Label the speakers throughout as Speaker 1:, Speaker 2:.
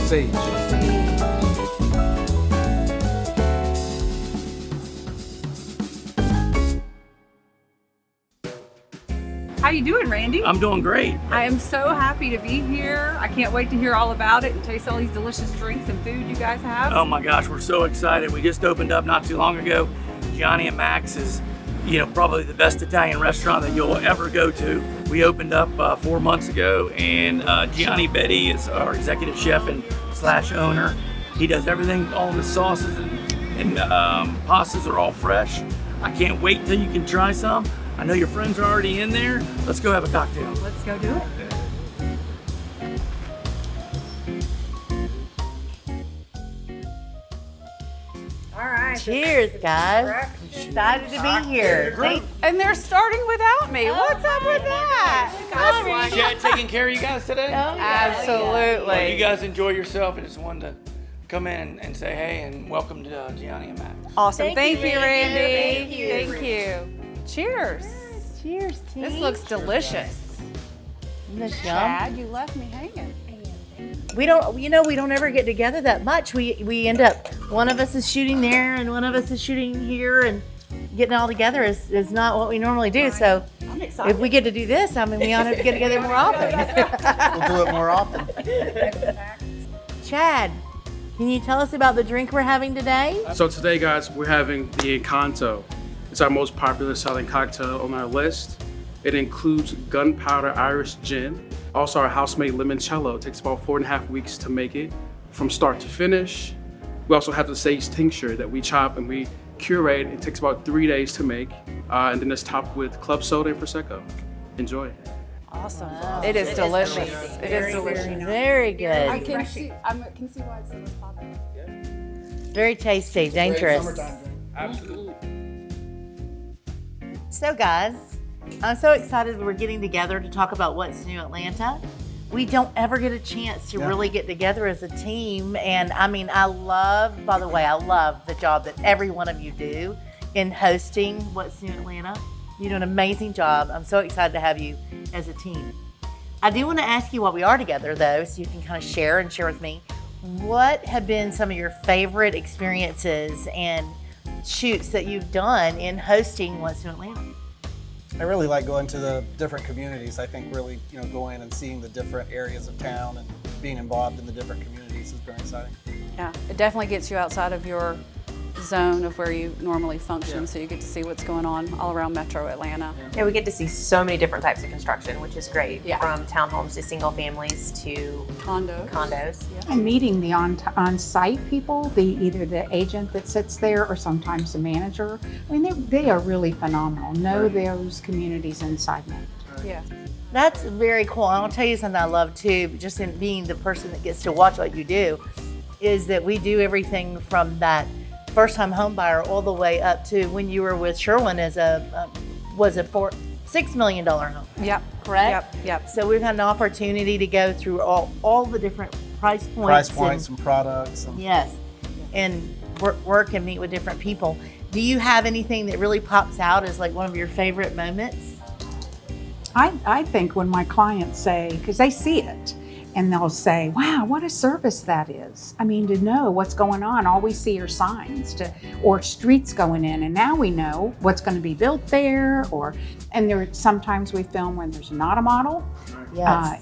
Speaker 1: sage.
Speaker 2: How you doing, Randy?
Speaker 3: I'm doing great.
Speaker 2: I am so happy to be here. I can't wait to hear all about it and taste all these delicious drinks and food you guys have.
Speaker 3: Oh my gosh, we're so excited. We just opened up not too long ago. Gianni and Max is, probably the best Italian restaurant that you'll ever go to. We opened up 4 months ago, and Gianni Betty is our executive chef and / owner. He does everything. All the sauces and pastas are all fresh. I can't wait till you can try some. I know your friends are already in there. Let's go have a cocktail.
Speaker 2: Let's go do it. All right.
Speaker 4: Cheers, guys. Excited to be here.
Speaker 2: And they're starting without me. What's up with that?
Speaker 3: Chad taking care of you guys today?
Speaker 2: Absolutely.
Speaker 3: Well, you guys enjoy yourself. I just wanted to come in and say hey and welcome to Gianni and Max.
Speaker 2: Awesome. Thank you, Randy.
Speaker 4: Thank you.
Speaker 2: Thank you. Cheers.
Speaker 4: Cheers, team.
Speaker 2: This looks delicious.
Speaker 4: Isn't this yum?
Speaker 2: Chad, you left me hanging.
Speaker 4: We don't ever get together that much. We end up, one of us is shooting there and one of us is shooting here, and getting all together is not what we normally do. So
Speaker 2: I'm excited.
Speaker 4: if we get to do this, I mean, we ought to get together more often.
Speaker 5: We'll do it more often.
Speaker 4: Chad, can you tell us about the drink we're having today?
Speaker 1: So today, guys, we're having the Encanto. It's our most popular selling cocktail on our list. It includes gunpowder Irish gin. Also, our house-made limoncello. It takes about 4.5 weeks to make it from start to finish. We also have the sage tincture that we chop and we curate. It takes about 3 days to make. And then it's topped with club soda and Prosecco. Enjoy.
Speaker 2: Awesome. It is delicious. It is delicious.
Speaker 4: Very good.
Speaker 2: I can see why it's the most popular.
Speaker 4: Very tasty, dangerous.
Speaker 1: Absolutely.
Speaker 4: So guys, I'm so excited that we're getting together to talk about what's new Atlanta. We don't ever get a chance to really get together as a team. And I mean, I love the job that every one of you do in hosting What's New Atlanta. You do an amazing job. I'm so excited to have you as a team. I do want to ask you while we are together though, so you can kind of share with me, what have been some of your favorite experiences and shoots that you've done in hosting What's New Atlanta?
Speaker 5: I really like going to the different communities. I think really, going and seeing the different areas of town and being involved in the different communities is very exciting.
Speaker 2: Yeah, it definitely gets you outside of your zone of where you normally function, so you get to see what's going on all around Metro Atlanta.
Speaker 6: Yeah, we get to see so many different types of construction, which is great.
Speaker 2: Yeah.
Speaker 6: From townhomes to single families to condos.
Speaker 2: Yeah.
Speaker 7: And meeting the on-site people, either the agent that sits there or sometimes the manager. I mean, they are really phenomenal. Know those communities inside Metro.
Speaker 2: Yeah.
Speaker 4: That's very cool. And I'll tell you something I love too, just in being the person that gets to watch what you do, is that we do everything from that first-time home buyer all the way up to when you were with Sherwin as was a $6 million home.
Speaker 2: Yep.
Speaker 4: Correct?
Speaker 2: Yep.
Speaker 4: So we've had an opportunity to go through all the different price points.
Speaker 5: And products.
Speaker 4: Yes, and work and meet with different people. Do you have anything that really pops out as like one of your favorite moments?
Speaker 7: I think when my clients say, because they see it, and they'll say, wow, what a service that is. I mean, to know what's going on, all we see are signs or streets going in, and now we know what's going to be built there, and sometimes we film when there's not a model,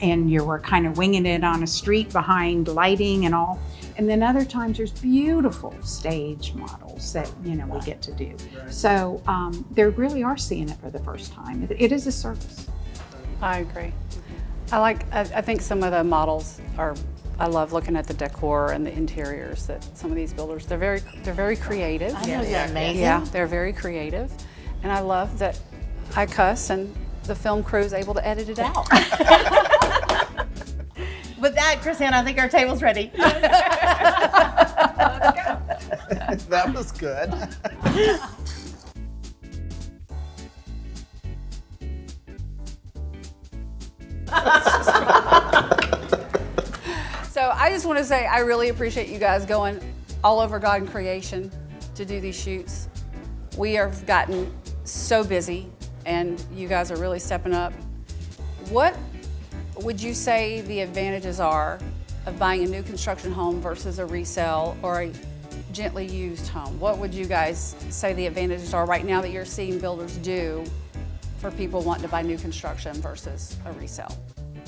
Speaker 7: and you're kind of winging it on a street behind lighting and all. And then other times there's beautiful stage models that, we get to do. So they really are seeing it for the first time. It is a service.
Speaker 2: I agree. I think some of the models I love looking at the decor and the interiors that some of these builders, they're very creative.
Speaker 4: I know, they're amazing.
Speaker 2: Yeah, they're very creative. And I love that I cuss and the film crew is able to edit it out.
Speaker 4: With that, Chrisanne, I think our table's ready.
Speaker 5: That was good.
Speaker 2: So I just want to say I really appreciate you guys going all over God and creation to do these shoots. We have gotten so busy and you guys are really stepping up. What would you say the advantages are of buying a new construction home versus a resale or a gently used home? What would you guys say the advantages are right now that you're seeing builders do for people wanting to buy new construction versus a resale?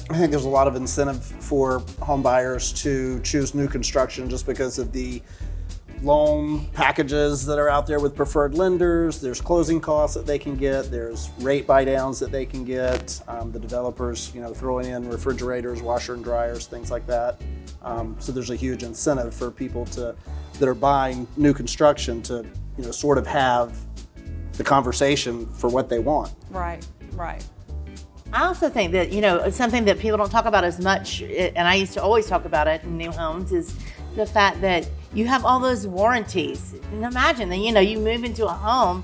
Speaker 5: I think there's a lot of incentive for home buyers to choose new construction just because of the loan packages that are out there with preferred lenders. There's closing costs that they can get. There's rate buy downs that they can get. The developers, throwing in refrigerators, washer and dryers, things like that. So there's a huge incentive for people that are buying new construction to, sort of have the conversation for what they want.
Speaker 2: Right, right.
Speaker 4: I also think that, something that people don't talk about as much, and I used to always talk about it in new homes, is the fact that you have all those warranties. And imagine that, you move into a home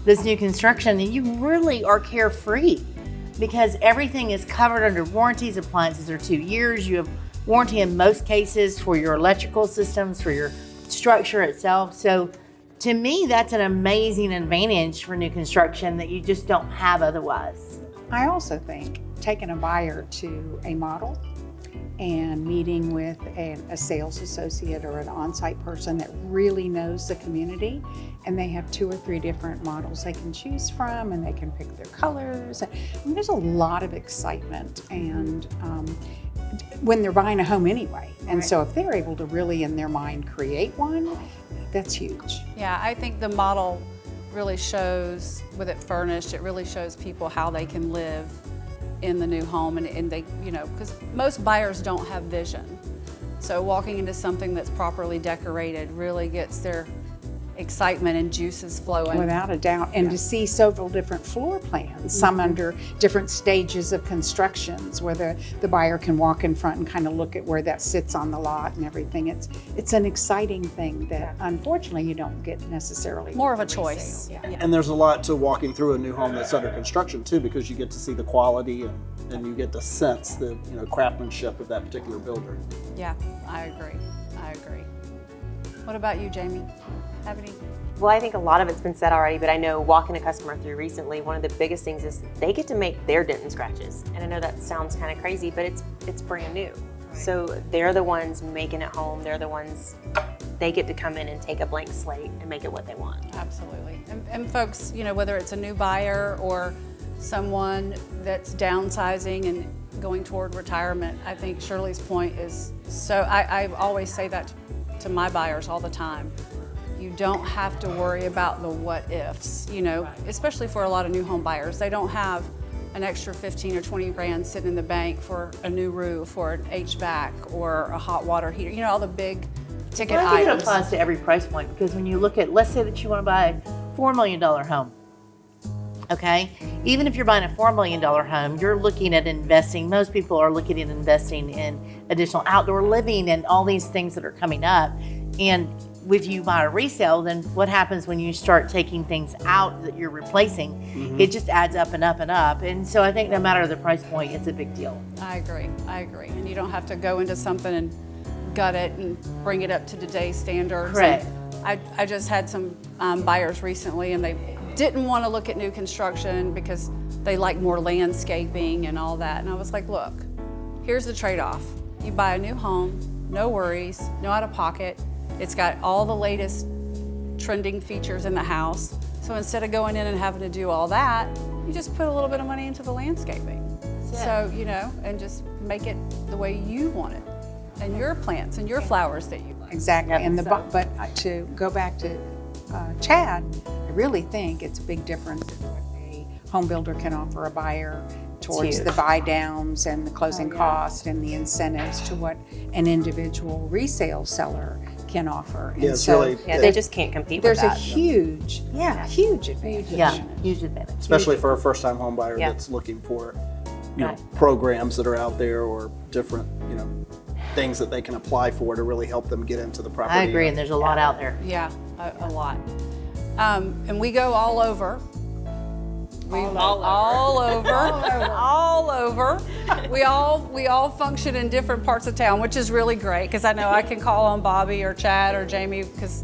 Speaker 4: that's new construction and you really are carefree because everything is covered under warranties. Appliances are 2 years. You have warranty in most cases for your electrical systems, for your structure itself. So to me, that's an amazing advantage for new construction that you just don't have otherwise.
Speaker 7: I also think taking a buyer to a model and meeting with a sales associate or an on-site person that really knows the community, and they have 2 or 3 different models they can choose from, and they can pick their colors. There's a lot of excitement, and when they're buying a home anyway. And so if they're able to really in their mind create one, that's huge.
Speaker 2: Yeah, I think the model really shows, with it furnished, it really shows people how they can live in the new home, and they, because most buyers don't have vision. So walking into something that's properly decorated really gets their excitement and juices flowing.
Speaker 7: Without a doubt. And to see several different floor plans, some under different stages of constructions, where the buyer can walk in front and kind of look at where that sits on the lot and everything. It's an exciting thing that unfortunately you don't get necessarily.
Speaker 2: More of a choice.
Speaker 7: Yeah.
Speaker 5: And there's a lot to walking through a new home that's under construction too, because you get to see the quality and you get to sense the craftsmanship of that particular builder.
Speaker 2: Yeah, I agree. What about you, Jamie? Have any?
Speaker 6: Well, I think a lot of it's been said already, but I know walking a customer through recently, one of the biggest things is they get to make their dent and scratches. And I know that sounds kind of crazy, but it's brand new. Right. So they're the ones making it home. They're the ones, they get to come in and take a blank slate and make it what they want.
Speaker 2: Absolutely. And folks, whether it's a new buyer or someone that's downsizing and going toward retirement, I think Shirley's point is so, I always say that to my buyers all the time. You don't have to worry about the what ifs, especially for a lot of new home buyers. They don't have an extra 15 or 20 grand sitting in the bank for a new roof or an HVAC or a hot water heater, all the big ticket
Speaker 4: I think
Speaker 2: items.
Speaker 4: it applies to every price point, because when you look at, let's say that you want to buy a $4 million home, okay? Even if you're buying a $4 million home, you're looking at investing. Most people are looking at investing in additional outdoor living and all these things that are coming up. And if you buy a resale, then what happens when you start taking things out that you're replacing? Mm-hmm. It just adds up and up and up. And so I think no matter the price point, it's a big deal.
Speaker 2: I agree. And you don't have to go into something and gut it and bring it up to today's standards.
Speaker 4: Correct.
Speaker 2: I just had some buyers recently, and they didn't want to look at new construction because they like more landscaping and all that. And I was like, look, here's the trade-off. You buy a new home, no worries, no out of pocket. It's got all the latest trending features in the house. So instead of going in and having to do all that, you just put a little bit of money into the landscaping.
Speaker 4: Yeah.
Speaker 2: So, and just make it the way you want it. And your plants and your flowers that you like.
Speaker 7: Exactly.
Speaker 4: Yep.
Speaker 7: And but to go back to Chad, I really think it's a big difference in what a home builder can offer a buyer towards the buy downs and the closing cost and the incentives to what an individual resale seller can offer.
Speaker 5: Yeah, it's really,
Speaker 6: they just can't compete with that.
Speaker 7: There's a huge advantage.
Speaker 4: Yeah, huge advantage.
Speaker 5: especially for a first-time home buyer
Speaker 6: Yeah.
Speaker 5: that's looking for, programs that are out there or different, things that they can apply for to really help them get into the property.
Speaker 4: I agree, and there's a lot out there.
Speaker 2: Yeah, a lot. And we go all over. All over. We all function in different parts of town, which is really great, because I know I can call on Bobby or Chad or Jamie, because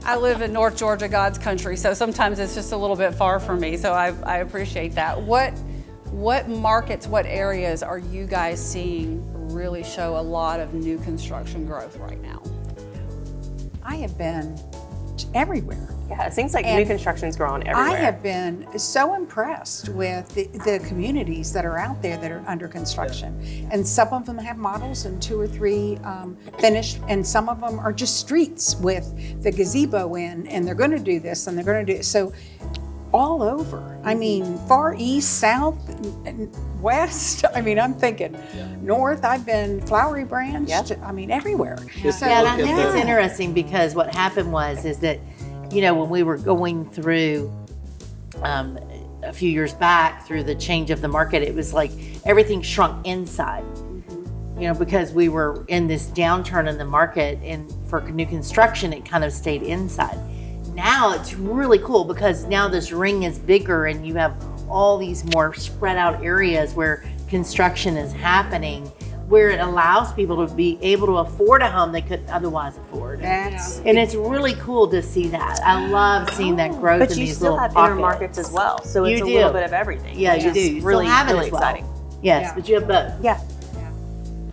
Speaker 2: I live in North Georgia, God's country, so sometimes it's just a little bit far from me. So I appreciate that. What What markets, what areas are you guys seeing really show a lot of new construction growth right now?
Speaker 7: I have been everywhere.
Speaker 6: Yeah, it seems like
Speaker 7: And
Speaker 6: new construction's growing everywhere.
Speaker 7: I have been so impressed with the communities that are out there that are under construction. And some of them have models and 2 or 3 finished, and some of them are just streets with the gazebo in, and they're gonna do this and they're gonna do, so all over. I mean, far east, south, and west. I mean, I'm thinking north, I've been Flowery Branch, I mean, everywhere. So,
Speaker 4: Yeah, and I think it's interesting because what happened is that, you know, when we were going through a few years back through the change of the market, it was like everything shrunk inside. You know, because we were in this downturn in the market, and for new construction, it kind of stayed inside. Now it's really cool because now this ring is bigger and you have all these more spread out areas where construction is happening, where it allows people to be able to afford a home they couldn't otherwise afford. And it's really cool to see that. I love seeing that growth
Speaker 6: But
Speaker 4: in
Speaker 6: you
Speaker 4: these
Speaker 6: still
Speaker 4: little
Speaker 6: have
Speaker 4: pockets.
Speaker 6: inner markets as well, so it's
Speaker 4: You
Speaker 6: a
Speaker 4: do.
Speaker 6: little bit of everything.
Speaker 4: Yeah,
Speaker 6: which
Speaker 4: you
Speaker 6: is
Speaker 4: do. You still
Speaker 6: really,
Speaker 4: have it
Speaker 6: really
Speaker 4: as well.
Speaker 6: exciting.
Speaker 4: Yes,
Speaker 7: Yeah.
Speaker 4: but you have both.
Speaker 6: Yeah.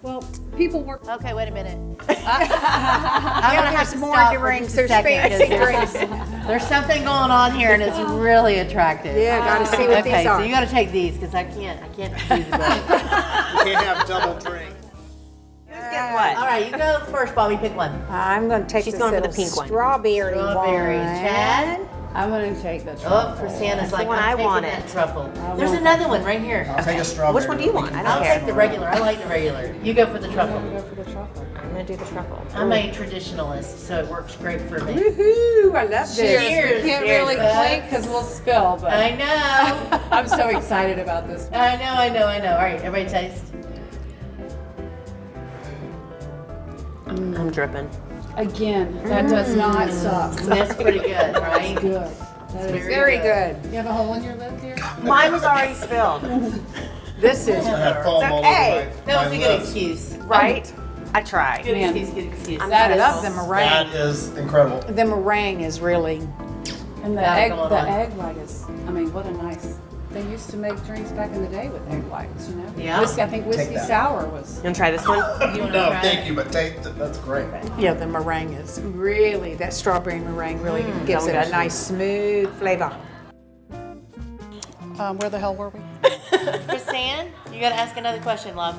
Speaker 2: Well, people work.
Speaker 4: Okay, wait a minute.
Speaker 7: yeah, there's more drinks, there's fancy drinks.
Speaker 4: There's something going on here, and it's really attractive.
Speaker 7: Yeah, gotta see what
Speaker 4: Okay,
Speaker 7: these are.
Speaker 4: so you got to take these because I can't do the both.
Speaker 5: You can't have double drink.
Speaker 6: Get what?
Speaker 4: All right, you go first, Bobby. Pick one.
Speaker 7: I'm gonna take
Speaker 6: She's
Speaker 7: this
Speaker 6: going for the
Speaker 7: little
Speaker 6: pink one.
Speaker 7: strawberry
Speaker 4: Strawberry.
Speaker 7: one.
Speaker 4: Chad.
Speaker 2: I'm gonna take the
Speaker 4: Oh, Christiana's like,
Speaker 6: one
Speaker 4: I'm
Speaker 6: I
Speaker 4: taking
Speaker 6: wanted.
Speaker 4: that truffle. There's another one right here.
Speaker 5: I'll take a strawberry.
Speaker 6: Which one do you want? I
Speaker 4: I'll
Speaker 6: don't care.
Speaker 4: take the regular. I like the regular. You go for the truffle.
Speaker 6: I'm gonna do the truffle.
Speaker 4: I'm a traditionalist, so it works great for me.
Speaker 7: Woohoo! I love this.
Speaker 4: Cheers.
Speaker 2: Can't
Speaker 4: Cheers,
Speaker 2: really
Speaker 4: bud.
Speaker 2: clink because we'll spill, but
Speaker 4: I know.
Speaker 2: I'm so excited about this.
Speaker 4: I know. All right, everybody taste.
Speaker 6: I'm dripping.
Speaker 2: Again, that does not suck.
Speaker 4: That's pretty good, right?
Speaker 2: Good. That is
Speaker 7: Very good.
Speaker 2: You have a hole in your lip here?
Speaker 6: Mine was already spilled,
Speaker 7: This is
Speaker 5: I have foam all over
Speaker 6: okay.
Speaker 5: my
Speaker 4: That was a good
Speaker 5: lips.
Speaker 4: excuse.
Speaker 6: right? I tried.
Speaker 4: Good
Speaker 2: Man.
Speaker 4: excuse, good excuse.
Speaker 2: That
Speaker 7: I
Speaker 2: is.
Speaker 7: love the meringue.
Speaker 5: That is incredible.
Speaker 7: The meringue is really
Speaker 2: And the
Speaker 4: Got it
Speaker 2: egg,
Speaker 4: going
Speaker 2: the
Speaker 4: on.
Speaker 2: egg white is. I mean, what a nice. They used to make drinks back in the day with egg whites, you know.
Speaker 4: Yeah.
Speaker 2: Whiskey, I think whiskey
Speaker 5: that.
Speaker 2: sour was.
Speaker 6: You wanna try this one?
Speaker 4: You wanna
Speaker 5: No,
Speaker 4: try
Speaker 5: thank
Speaker 4: it?
Speaker 5: you, but that's great.
Speaker 7: yeah. The meringue is really that strawberry meringue really gives it a nice smooth flavor.
Speaker 2: Where the hell were we?
Speaker 4: Chrisanne, you gotta ask another question, love.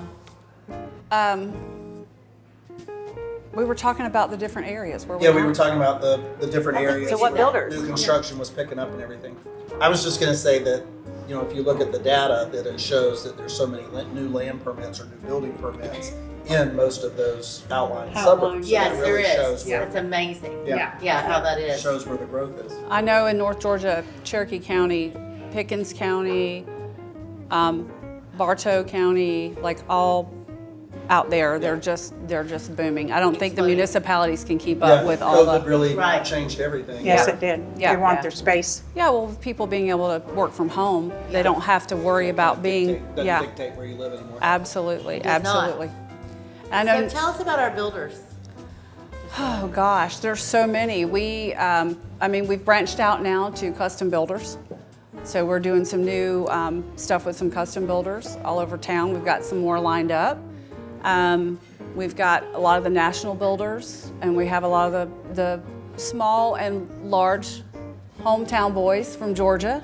Speaker 2: We were talking about the different areas where
Speaker 5: Yeah, we were talking about the different areas.
Speaker 6: So what
Speaker 5: where
Speaker 6: builders?
Speaker 5: New construction was picking up and everything. I was just going to say that, you know, if you look at the data, that it shows that there's so many new land permits or new building permits in most of those outlying suburbs. So
Speaker 4: Yes,
Speaker 5: that
Speaker 4: there
Speaker 5: really
Speaker 4: is.
Speaker 5: shows where,
Speaker 4: That's amazing.
Speaker 5: Yeah.
Speaker 4: Yeah, how that is.
Speaker 5: shows where the growth is.
Speaker 2: I know in North Georgia, Cherokee County, Pickens County, Bartow County, like all out there, they're just booming. I don't think the
Speaker 4: Exploding.
Speaker 2: municipalities can keep up with all
Speaker 5: COVID
Speaker 2: the.
Speaker 5: really
Speaker 4: Right.
Speaker 5: changed everything.
Speaker 7: Yes,
Speaker 2: Yeah.
Speaker 7: it did.
Speaker 2: Yeah,
Speaker 7: They want
Speaker 2: yeah.
Speaker 7: their space.
Speaker 2: Yeah, well, with people being able to work from home, they don't have to worry about being.
Speaker 5: Doesn't
Speaker 2: Yeah,
Speaker 5: dictate where you live anymore.
Speaker 2: absolutely,
Speaker 4: does not.
Speaker 2: absolutely. I
Speaker 4: So
Speaker 2: know.
Speaker 4: tell us about our builders.
Speaker 2: Oh gosh, there's so many. We've branched out now to custom builders. So we're doing some new stuff with some custom builders all over town. We've got some more lined up. We've got a lot of the national builders, and we have a lot of the small and large hometown boys from Georgia.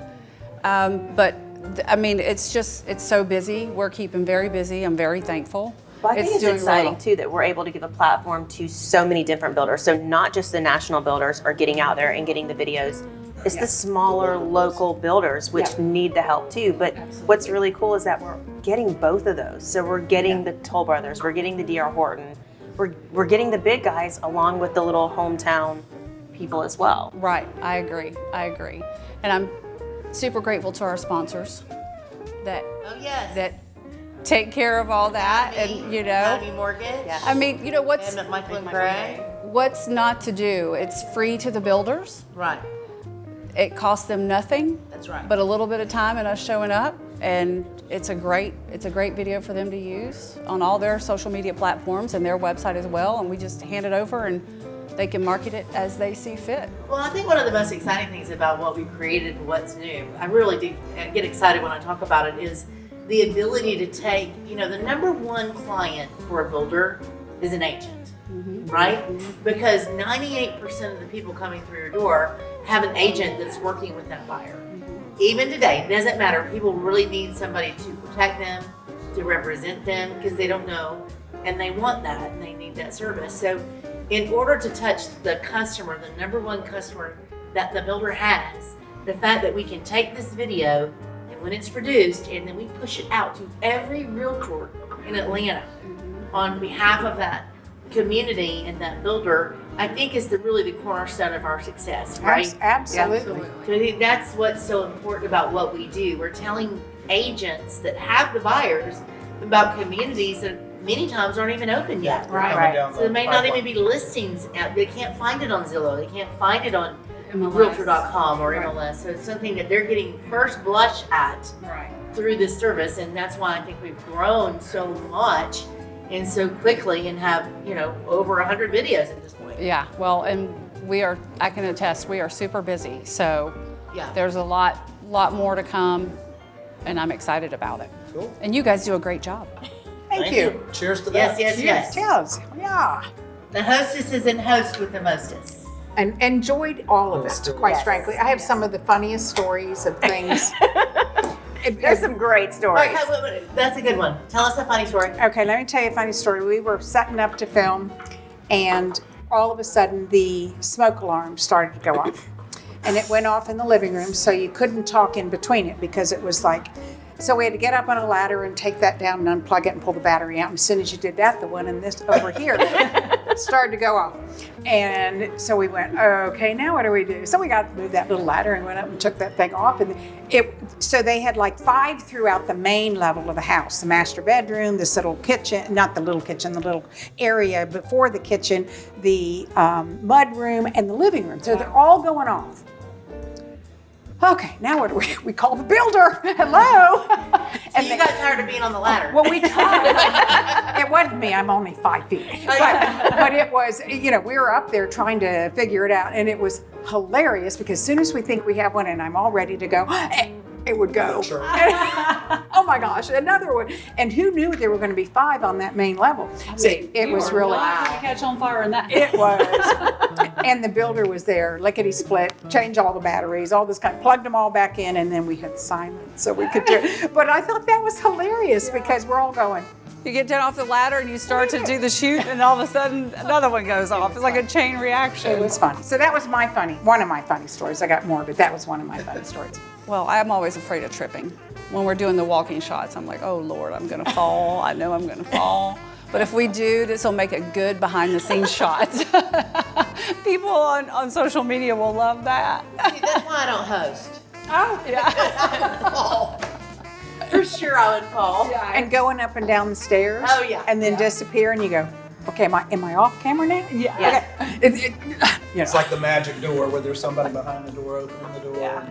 Speaker 2: It's so busy. We're keeping very busy. I'm very thankful.
Speaker 6: Well, I think it's
Speaker 2: doing
Speaker 6: exciting
Speaker 2: well.
Speaker 6: too that we're able to give a platform to so many different builders. So not just the national builders are getting out there and getting the videos. It's the smaller local builders which need the help too. But what's really cool is that we're getting both of those. So we're getting the Toll Brothers, we're getting the D.R. Horton, we're getting the big guys along with the little hometown people as well.
Speaker 2: Right, I agree. And I'm super grateful to our sponsors that
Speaker 4: Oh, yes.
Speaker 2: that take care of all that, and you know,
Speaker 4: County Mortgage.
Speaker 2: I mean, you know what's
Speaker 4: And Michael and Gray.
Speaker 2: what's not to do. It's free to the builders.
Speaker 4: Right.
Speaker 2: It costs them nothing.
Speaker 4: That's right.
Speaker 2: But a little bit of time and us showing up, and it's a great video for them to use on all their social media platforms and their website as well. And we just hand it over, and they can market it as they see fit.
Speaker 4: Well, I think one of the most exciting things about what we created and what's new, I really do get excited when I talk about it, is the ability to take, the number one client for a builder is an agent, right? Because 98% of the people coming through your door have an agent that's working with that buyer. Even today, it doesn't matter. People really need somebody to protect them, to represent them, because they don't know, and they want that, and they need that service. So in order to touch the customer, the number one customer that the builder has, the fact that we can take this video and when it's produced, and then we push it out to every realtor in Atlanta on behalf of that community and that builder, I think is really the cornerstone of our success, right?
Speaker 7: Absolutely.
Speaker 4: So I think that's what's so important about what we do. We're telling agents that have the buyers about communities that many times aren't even open yet, right? So there may not even be listings out. They can't find it on Zillow. They can't find it on Realtor.com or MLS. So it's something that they're getting first blush at through this service, and that's why I think we've grown so much and so quickly and have, over 100 videos at this point.
Speaker 2: Yeah, well, and I can attest, we are super busy. So there's a lot more to come, and I'm excited about it.
Speaker 5: Cool.
Speaker 2: And you guys do a great job.
Speaker 7: Thank you.
Speaker 5: Cheers to that.
Speaker 4: Yes.
Speaker 7: Cheers. Yeah.
Speaker 4: The hostesses and host with the mostest.
Speaker 7: And enjoyed all of it, quite frankly. I have some of the funniest stories of things.
Speaker 6: There's some great stories.
Speaker 4: Wait, that's a good one. Tell us a funny story.
Speaker 7: Okay, let me tell you a funny story. We were setting up to film, and all of a sudden the smoke alarm started to go off. And it went off in the living room, so you couldn't talk in between it because it was like, so we had to get up on a ladder and take that down and unplug it and pull the battery out. And as soon as you did that, the one in this over here started to go off. And so we went, okay, now what do we do? So we got to move that little ladder and went up and took that thing off. And so they had like 5 throughout the main level of the house, the master bedroom, this little kitchen, not the little kitchen, the little area before the kitchen, the mud room, and the living room. So they're all going off. Okay, now what do we call the builder? Hello.
Speaker 4: So you got tired of being on the ladder.
Speaker 7: Well, we tried. It wasn't me. I'm only 5 feet. But it was, we were up there trying to figure it out, and it was hilarious because as soon as we think we have one and I'm all ready to go, it would go.
Speaker 5: Sure.
Speaker 7: Oh my gosh, another one. And who knew there were going to be 5 on that main level? So it was really.
Speaker 2: Catch on fire in that.
Speaker 7: It was. And the builder was there, lickety split, changed all the batteries, all this kind, plugged them all back in, and then we had silence so we could do it. But I thought that was hilarious because we're all going.
Speaker 2: You get down off the ladder and you start to do the shoot, and all of a sudden another one goes off. It's like a chain reaction.
Speaker 7: It was funny. So that was one of my funny stories. I got more, but that was one of my funny stories.
Speaker 2: Well, I'm always afraid of tripping. When we're doing the walking shots, I'm like, oh Lord, I'm gonna fall. I know I'm gonna fall. But if we do, this will make a good behind the scenes shot. People on social media will love that.
Speaker 4: See, that's why I don't host.
Speaker 2: Oh, yeah.
Speaker 4: I would fall. For sure I would fall.
Speaker 7: And going up and down the stairs.
Speaker 4: Oh, yeah.
Speaker 7: And then disappear, and you go, okay, am I off camera now?
Speaker 2: Yeah.
Speaker 7: Okay.
Speaker 5: It's like the magic door where there's somebody behind the door opening the door.
Speaker 2: Yeah.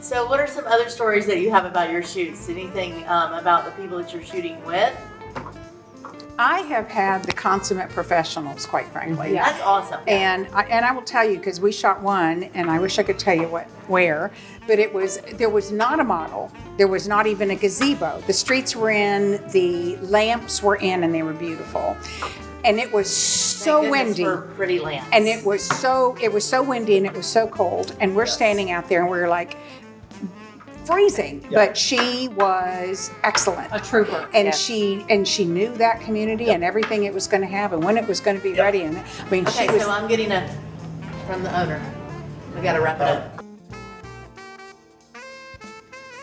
Speaker 4: So what are some other stories that you have about your shoots? Anything about the people that you're shooting with?
Speaker 7: I have had the consummate professionals, quite frankly.
Speaker 4: Yeah. That's awesome.
Speaker 7: And I will tell you, because we shot one, and I wish I could tell you where, but there was not a model. There was not even a gazebo. The streets were in, the lamps were in, and they were beautiful. And it was so windy.
Speaker 4: For pretty lamps.
Speaker 7: And it was so windy and it was so cold. And we're standing out there and we were like freezing.
Speaker 5: Yep.
Speaker 7: But she was excellent.
Speaker 2: A trooper.
Speaker 7: And she knew that community and everything it was going to have and when it was going to be ready. And I mean,
Speaker 4: okay,
Speaker 7: she was.
Speaker 4: so I'm getting from the owner. We got to wrap it up.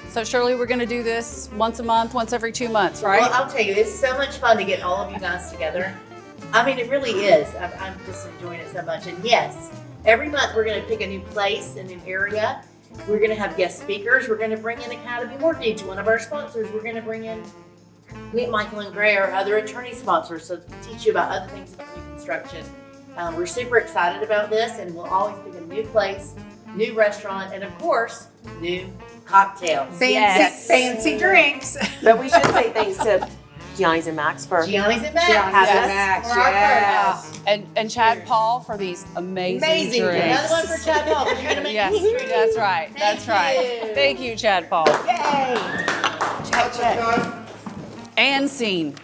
Speaker 2: So Shirley, we're gonna do this once a month, once every 2 months, right?
Speaker 4: Well, I'll tell you, it's so much fun to get all of you guys together. I mean, it really is. I'm just enjoying it so much. And yes, every month we're going to pick a new place, a new area. We're going to have guest speakers. We're going to bring in Academy Mortgage, one of our sponsors. We're going to bring in Meet Michael and Gray, our other attorney sponsors, so teach you about other things about new construction. We're super excited about this, and we'll always pick a new place, new restaurant, and of course, new cocktails.
Speaker 7: Fancy drinks.
Speaker 6: But we should say thanks to Gianni's and Max for
Speaker 4: Gianni's and Max.
Speaker 7: Yes.
Speaker 4: For our partners.
Speaker 2: And Chad Paul for these amazing drinks.
Speaker 4: Another one for Chad Paul, because you're going to make
Speaker 2: Yes,
Speaker 4: history.
Speaker 2: that's right. That's right.
Speaker 4: you.
Speaker 2: Thank you, Chad Paul.
Speaker 4: Yay. Check, check.
Speaker 2: And scene.